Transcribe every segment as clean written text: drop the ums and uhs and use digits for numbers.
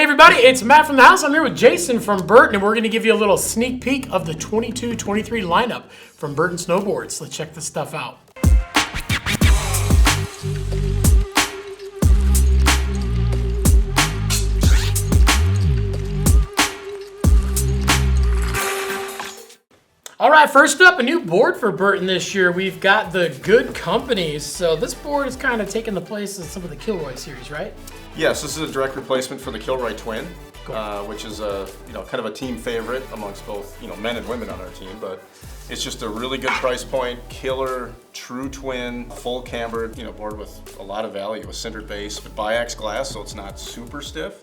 everybody, it's Matt from the house. I'm here with Jayson from Burton, and we're going to give you a little sneak peek of the 22-23 lineup from Burton Snowboards. Let's check this stuff out. All right, first up, a new board for Burton this year. We've got the Good Company. So this board is kind of taking the place of some of the Kilroy series, right? Yes, this is a direct replacement for the Kilroy Twin, Cool. which is a kind of a team favorite amongst both men and women on our team. But it's just a really good price point, killer, true twin, full cambered, board with a lot of value, a sintered base, but biax glass, so it's not super stiff,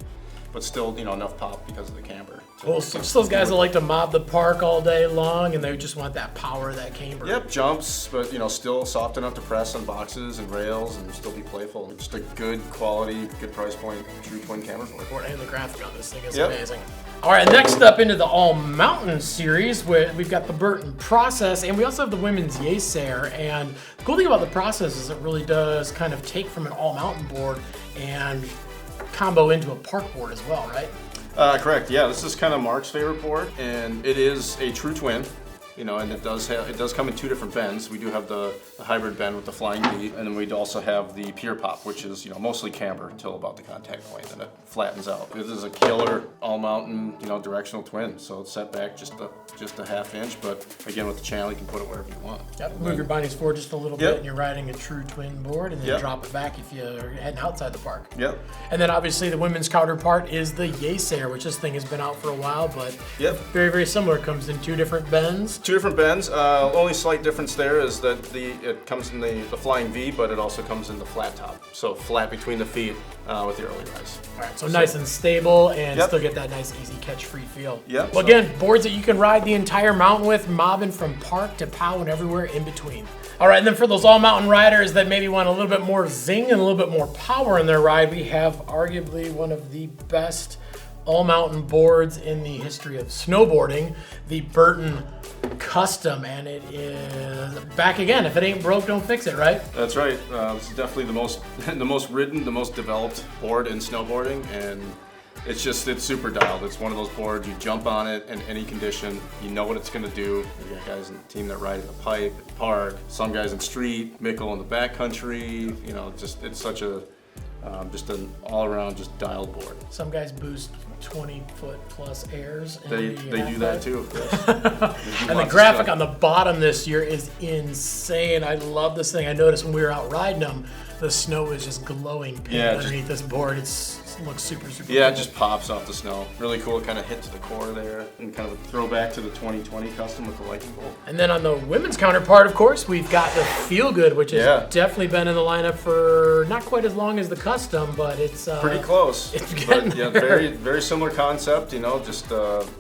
but still enough pop because of the camber. Well, so it's those guys that like to mob the park all day long, and they just want that power of that camber. Yep, jumps, but still soft enough to press on boxes and rails and still be playful. Just a good quality, good price point, true twin camber board. And the graphic on this thing is amazing. All right, next up into the All Mountain series, we've got the Burton Process, and we also have the women's Jayson. And the cool thing about the Process is it really does kind of take from an All Mountain board and combo into a park board as well, right? Correct. Yeah, this is kind of Mark's favorite board, and it is a true twin. And it does come in two different bends. We do have the hybrid bend with the flying V, and then we also have the pier pop, which is mostly camber until about the contact point, then it flattens out. This is a killer all mountain directional twin, so it's set back just a half inch, but again with the channel you can put it wherever you want. Yep. Move your bindings forward just a little bit, and you're riding a true twin board, and then drop it back if you're heading outside the park. Yep. And then obviously the women's counterpart is the Jayson, which this thing has been out for a while, but very, very similar. Comes in two different bends. Two different bends. Only slight difference there is that it comes in the flying V, but it also comes in the flat top. So flat between the feet with the early rise. All right, so nice and stable, and still get that nice, easy catch-free feel. Yep. Well, again, boards that you can ride the entire mountain with, mobbing from park to pow and everywhere in between. All right, and then for those all-mountain riders that maybe want a little bit more zing and a little bit more power in their ride, we have arguably one of the best all-mountain boards in the history of snowboarding, the Burton Custom, and it is back again. If it ain't broke, don't fix it, right? That's right. This is definitely the most ridden, the most developed board in snowboarding, and it's super dialed. It's one of those boards you jump on it in any condition. You know what it's going to do. You got guys in the team that ride in the pipe, at the park, some guys in street, Mickle in the backcountry. It's such a just an all-around just dialed board. Some guys boost 20-foot plus airs. They do that too. And the graphic on the bottom this year is insane. I love this thing. I noticed when we were out riding them, the snow is just glowing pink underneath this board. It looks super cool. It just pops off the snow. Really cool. It kind of hit to the core there, and kind of a throwback to the 2020 Custom with the lightning bolt. And then on the women's counterpart, of course, we've got the Feel Good, which has definitely been in the lineup for not quite as long as the Custom, but it's pretty close. It's getting there. Very, very similar concept. Just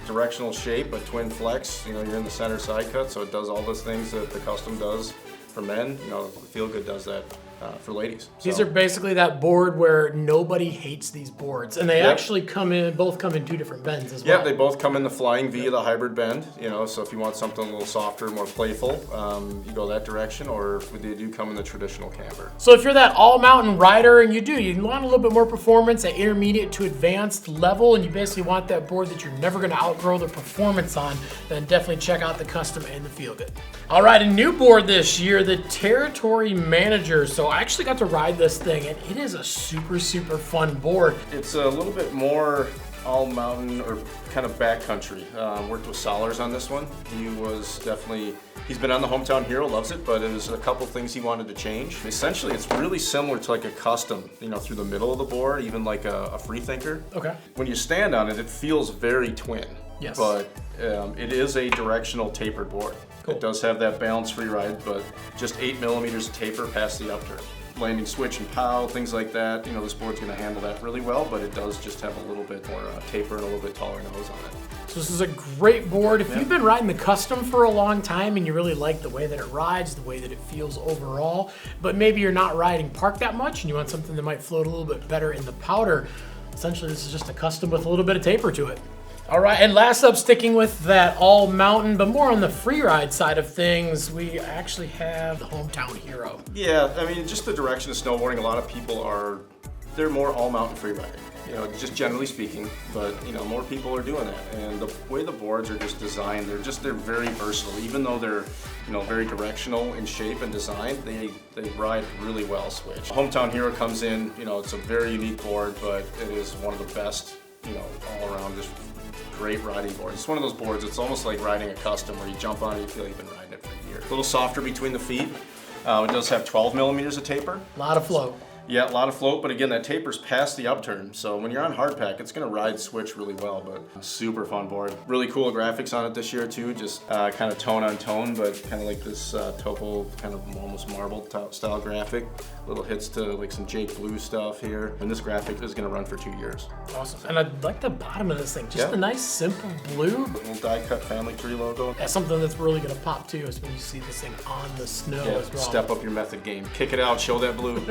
directional shape, a twin flex. You're in the center side cut, so it does all those things that the Custom does for men. The Feel Good does that for ladies. These are basically that board where nobody hates these boards, and they actually both come in two different bends as well. Yeah, they both come in the flying V, the hybrid bend. So if you want something a little softer, more playful, you go that direction, or they do come in the traditional camber. So if you're that all-mountain rider and you want a little bit more performance at intermediate to advanced level, and you basically want that board that you're never going to outgrow the performance on, then definitely check out the Custom and the Feel Good. All right, a new board this year, the Territory Manager. So I actually got to ride this thing, and it is a super, super fun board. It's a little bit more all mountain or kind of backcountry. Worked with Solers on this one. He's been on the Hometown Hero, loves it, but there's a couple things he wanted to change. Essentially, it's really similar to like a Custom, through the middle of the board, even like a Freethinker. Okay. When you stand on it, it feels very twin. Yes. But it is a directional tapered board. Cool. It does have that balance-free ride, but just 8 millimeters of taper past the upturn. Landing switch and pow, things like that. This board's going to handle that really well, but it does just have a little bit more taper and a little bit taller nose on it. So this is a great board. If you've been riding the Custom for a long time and you really like the way that it rides, the way that it feels overall, but maybe you're not riding park that much and you want something that might float a little bit better in the powder, essentially this is just a Custom with a little bit of taper to it. All right, and last up, sticking with that all mountain, but more on the free ride side of things, we actually have the Hometown Hero. Yeah, just the direction of snowboarding, a lot of people they're more all mountain free riding. you know, just generally speaking, but you know, more people are doing that. And the way the boards are just designed, they're very versatile. Even though they're, you know, very directional in shape and design, they ride really well switch. Hometown Hero comes in, you know, it's a very unique board, but it is one of the best, you know, all around, just great riding board. It's one of those boards, it's almost like riding a custom where you jump on it, you feel you've been riding it for a year. A little softer between the feet. It does have 12 millimeters of taper. A lot of float. Yeah, a lot of float, but again, that taper's past the upturn. So when you're on hardpack, it's gonna ride switch really well, but super fun board. Really cool graphics on it this year too, just kind of tone on tone, but kind of like this topo, kind of almost marble style graphic. Little hits to like some Jake Blue stuff here. And this graphic is gonna run for 2 years. Awesome. And I like the bottom of this thing, just a nice simple blue. Little die cut family tree logo. That's something that's really gonna pop too, is when you see this thing on the snow as well. Step up your method game. Kick it out, show that blue.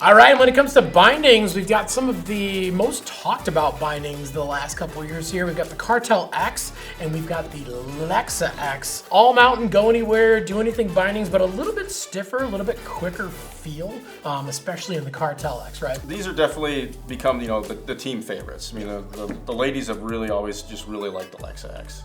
All right, and when it comes to bindings, we've got some of the most talked about bindings the last couple of years here. We've got the Cartel X and we've got the Lexa X. All mountain, go anywhere, do anything bindings, but a little bit stiffer, a little bit quicker feel, especially in the Cartel X, right? These are definitely become, you know, the team favorites. I mean, the ladies have really always just really liked the Lexa X.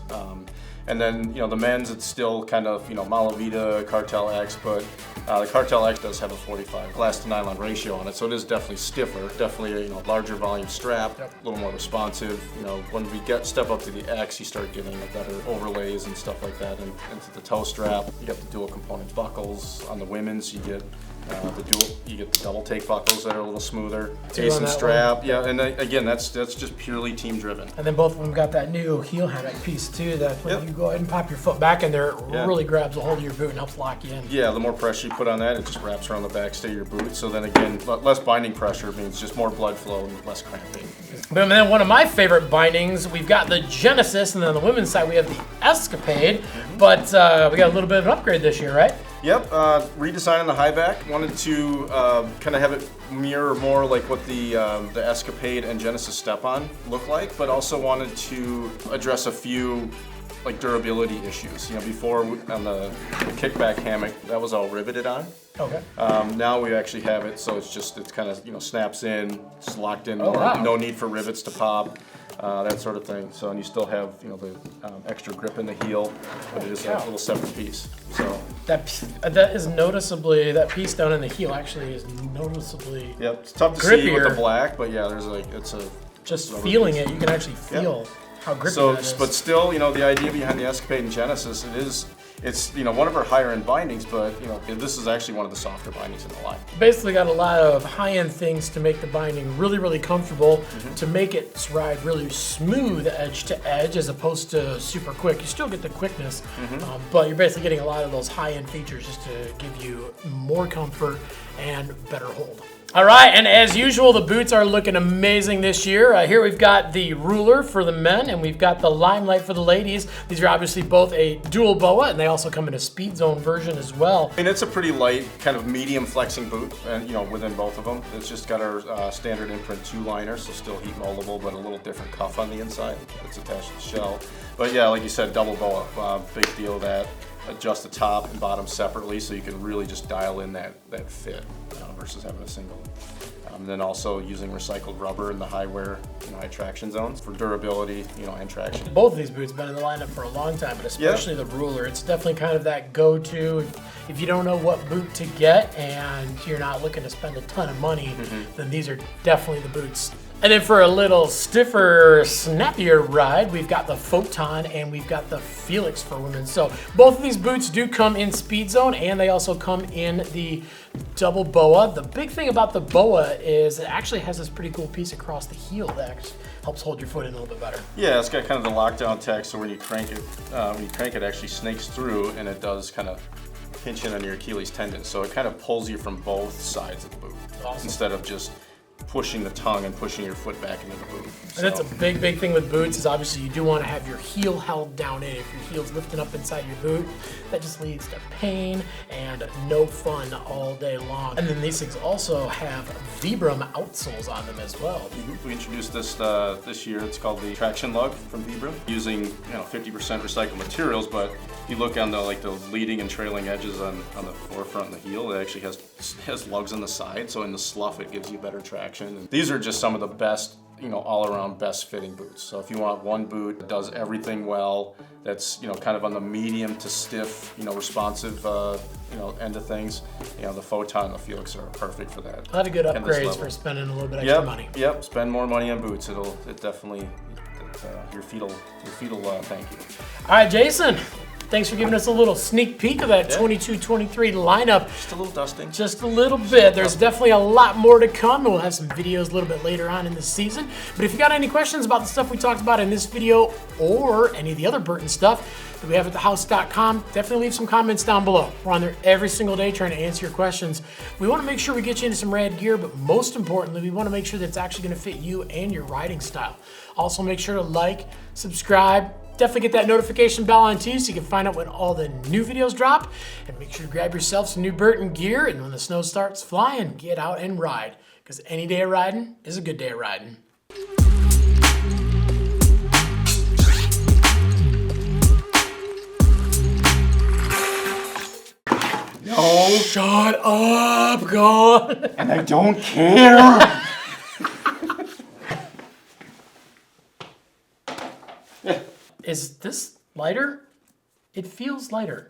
And then, you know, the men's, it's still kind of, you know, Malavita, Cartel X, but the Cartel X does have a 45 glass to nylon ratio on it, so it is definitely stiffer, definitely a, you know, larger volume strap, a little more responsive. You know, when we step up to the X, you start getting better overlays and stuff like that, and into the toe strap. You got the dual component buckles. On the women's, you get the double take buckles that are a little smoother. Jayson strap, yeah, and again, that's just purely team driven. And then both of them got that new heel hammock piece too, that when you go ahead and pop your foot back in there, it really grabs a hold of your boot and helps lock you in. Yeah, the more pressure you put on that, it just wraps around the backstay of your boot. So then again, less binding pressure means just more blood flow and less cramping. Boom, and then one of my favorite bindings, we've got the Genesis, and then on the women's side we have the Escapade, but we got a little bit of an upgrade this year, right? Yep, redesigning the high back. Wanted to kind of have it mirror more like what the Escapade and Genesis Step-On look like, but also wanted to address a few like durability issues. You know, before on the kickback hammock, that was all riveted on. Okay. Now we actually have it, so it's kind of, you know, snaps in, it's locked in. Wow. No need for rivets to pop. That sort of thing. So, and you still have, you know, the extra grip in the heel, but it is a little separate piece. So that is noticeably, that piece down in the heel actually is noticeably Yep, it's tough to grippier. see with the black, but yeah, there's like, it's a just feeling piece. It, you can actually feel how grippy that is. But still, you know, the idea behind the Escapade and Genesis, it's, you know, one of our higher end bindings, but you know, this is actually one of the softer bindings in the line. Basically got a lot of high-end things to make the binding really, really comfortable, to make it ride really smooth edge to edge as opposed to super quick. You still get the quickness, but you're basically getting a lot of those high-end features just to give you more comfort and better hold. All right, and as usual, the boots are looking amazing this year. Here we've got the Ruler for the men, and we've got the Limelight for the ladies. These are obviously both a dual BOA, and they also come in a Speed Zone version as well. And it's a pretty light, kind of medium flexing boot, and you know, within both of them. It's just got our standard imprint 2 liner, so still heat moldable, but a little different cuff on the inside. It's attached to the shell. But yeah, like you said, double BOA, big deal that. Adjust the top and bottom separately, so you can really just dial in that fit versus having a single. And then also using recycled rubber in the high wear, you know, high traction zones for durability, you know, and traction. Both of these boots have been in the lineup for a long time, but especially the Ruler. It's definitely kind of that go-to. If you don't know what boot to get and you're not looking to spend a ton of money, then these are definitely the boots. And then for a little stiffer, snappier ride, we've got the Photon and we've got the Felix for women. So both of these boots do come in Speed Zone, and they also come in the double BOA. The big thing about the BOA is it actually has this pretty cool piece across the heel that helps hold your foot in a little bit better. Yeah, it's got kind of the lockdown tech, so when you crank it, it actually snakes through, and it does kind of pinch in on your Achilles tendon. So it kind of pulls you from both sides of the boot, instead of just pushing the tongue and pushing your foot back into the boot. And that's a big, big thing with boots is obviously you do want to have your heel held down in. If your heel's lifting up inside your boot, that just leads to pain and no fun all day long. And then these things also have Vibram outsoles on them as well. We introduced this this year. It's called the Traction Lug from Vibram, using 50% recycled materials. But if you look on the leading and trailing edges on the forefront and the heel, it actually has has lugs on the side, so in the slough it gives you better traction. And these are just some of the best, all around best fitting boots. So if you want one boot that does everything well, that's, kind of on the medium to stiff, responsive, end of things, the Photon and the Felix are perfect for that. A lot of good upgrades for spending a little bit extra money. Yep, spend more money on boots. It definitely, your feet will thank you. All right, Jayson. Thanks for giving us a little sneak peek of that 22-23 lineup. Just a little dusting. Just a little bit. There's definitely a lot more to come, and we'll have some videos a little bit later on in the season. But if you got any questions about the stuff we talked about in this video or any of the other Burton stuff that we have at thehouse.com, definitely leave some comments down below. We're on there every single day trying to answer your questions. We want to make sure we get you into some rad gear, but most importantly, we want to make sure that it's actually going to fit you and your riding style. Also, make sure to like, subscribe, definitely get that notification bell on too so you can find out when all the new videos drop. And make sure to grab yourself some new Burton gear, and when the snow starts flying, get out and ride. Because any day of riding is a good day of riding. No. Shut up, God. And I don't care. Is this lighter? It feels lighter.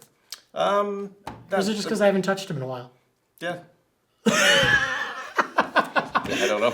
Or is it just because I haven't touched him in a while? Yeah. I don't know.